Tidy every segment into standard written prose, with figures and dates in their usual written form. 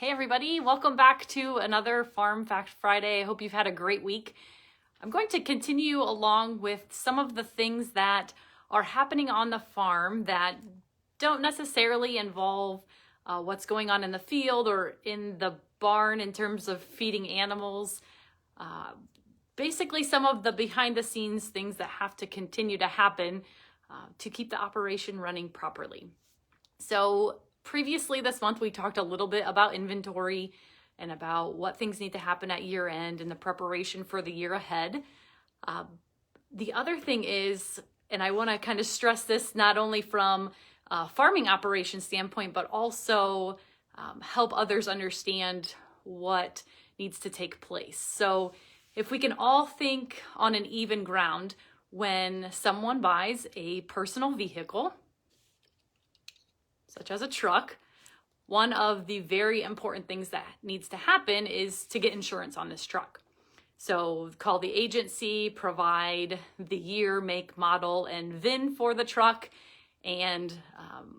Hey everybody, welcome back to another Farm Fact Friday. I hope you've had a great week. I'm going to continue along with some of the things that are happening on the farm that don't necessarily involve what's going on in the field or in the barn in terms of feeding animals. Basically some of the behind the scenes things that have to continue to happen to keep the operation running properly. So previously this month, we talked a little bit about inventory and about what things need to happen at year end and the preparation for the year ahead. The other thing is, and I want to kind of stress this not only from a farming operation standpoint, but also help others understand what needs to take place. So if we can all think on an even ground when someone buys a personal vehicle, such as a truck, one of the very important things that needs to happen is to get insurance on this truck. So call the agency, provide the year, make, model, and VIN for the truck and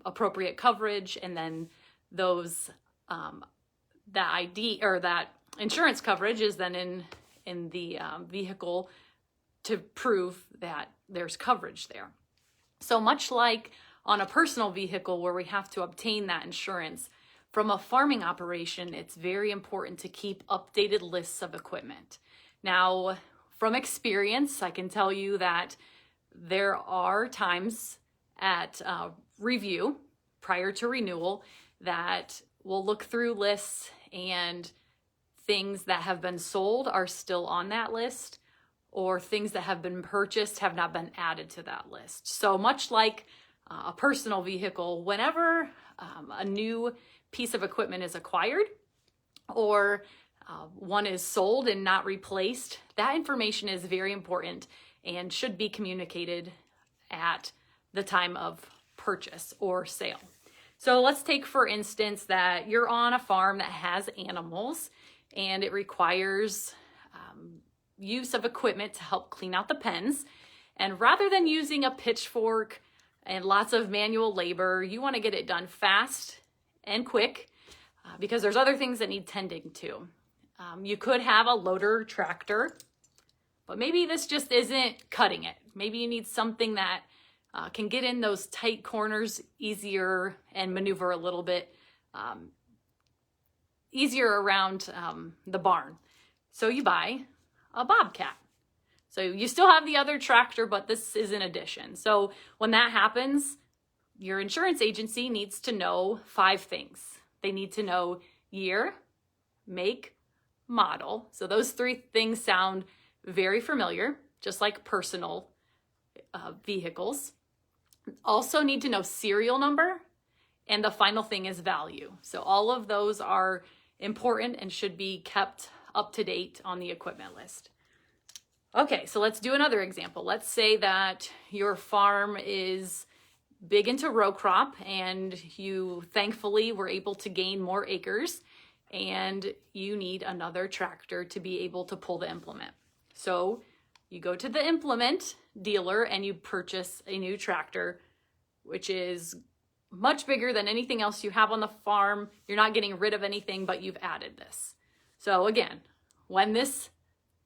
appropriate coverage. And then those, that ID or that insurance coverage is then in the vehicle to prove that there's coverage there. So much like on a personal vehicle where we have to obtain that insurance, from a farming operation, it's very important to keep updated lists of equipment. Now, from experience, I can tell you that there are times at review prior to renewal that we'll look through lists and things that have been sold are still on that list, or things that have been purchased have not been added to that list. So much like a personal vehicle, whenever a new piece of equipment is acquired or one is sold and not replaced, that information is very important and should be communicated at the time of purchase or sale. So let's take, for instance, that you're on a farm that has animals and it requires use of equipment to help clean out the pens. And rather than using a pitchfork and lots of manual labor, you want to get it done fast and quick because there's other things that need tending to. You could have a loader tractor, but maybe this just isn't cutting it. Maybe you need something that can get in those tight corners easier and maneuver a little bit easier around the barn. So you buy a bobcat. So you still have the other tractor, but this is an addition. So when that happens, your insurance agency needs to know 5 things. They need to know year, make, model. So those 3 things sound very familiar, just like personal vehicles. Also need to know serial number, and the final thing is value. So all of those are important and should be kept up to date on the equipment list. Okay, so let's do another example. Let's say that your farm is big into row crop and you thankfully were able to gain more acres and you need another tractor to be able to pull the implement. So you go to the implement dealer and you purchase a new tractor, which is much bigger than anything else you have on the farm. You're not getting rid of anything, but you've added this. So again, when this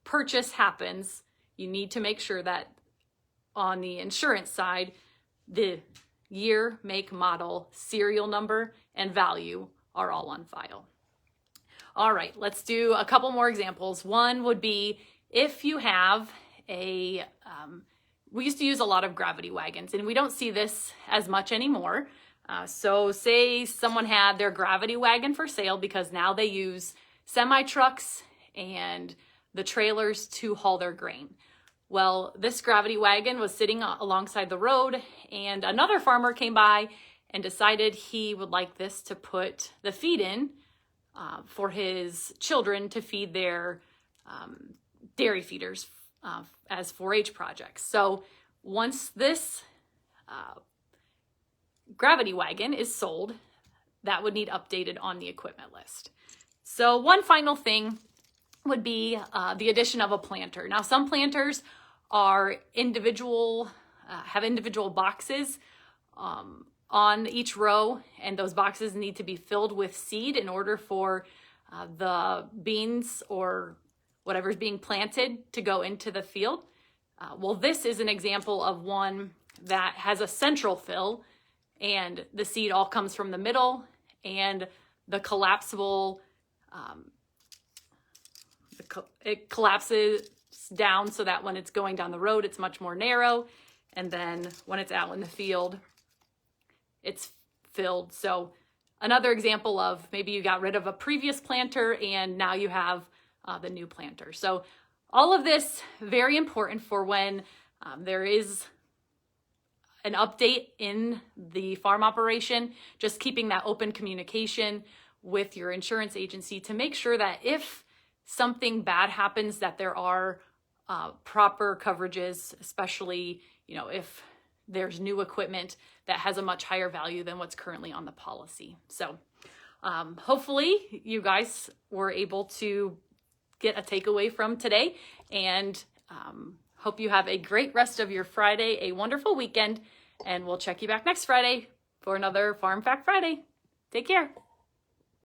purchase happens, you need to make sure that on the insurance side, the year, make, model, serial number, and value are all on file. All right, let's do a couple more examples. One would be if you have we used to use a lot of gravity wagons, and we don't see this as much anymore. So say someone had their gravity wagon for sale because now they use semi-trucks and the trailers to haul their grain. Well, this gravity wagon was sitting alongside the road and another farmer came by and decided he would like this to put the feed in for his children to feed their dairy feeders as 4-H projects. So once this gravity wagon is sold, that would need updated on the equipment list. So one final thing would be the addition of a planter. Now, some planters are individual, have individual boxes on each row, and those boxes need to be filled with seed in order for the beans or whatever's being planted to go into the field. Well, this is an example of one that has a central fill, and the seed all comes from the middle, and the collapsible, it collapses down so that when it's going down the road, it's much more narrow. And then when it's out in the field, it's filled. So another example of maybe you got rid of a previous planter and now you have the new planter. So all of this very important for when there is an update in the farm operation, just keeping that open communication with your insurance agency to make sure that if something bad happens, that there are proper coverages, especially, you know, if there's new equipment that has a much higher value than what's currently on the policy. So hopefully you guys were able to get a takeaway from today, and hope you have a great rest of your Friday, a wonderful weekend, and we'll check you back next Friday for another Farm Fact Friday. Take care.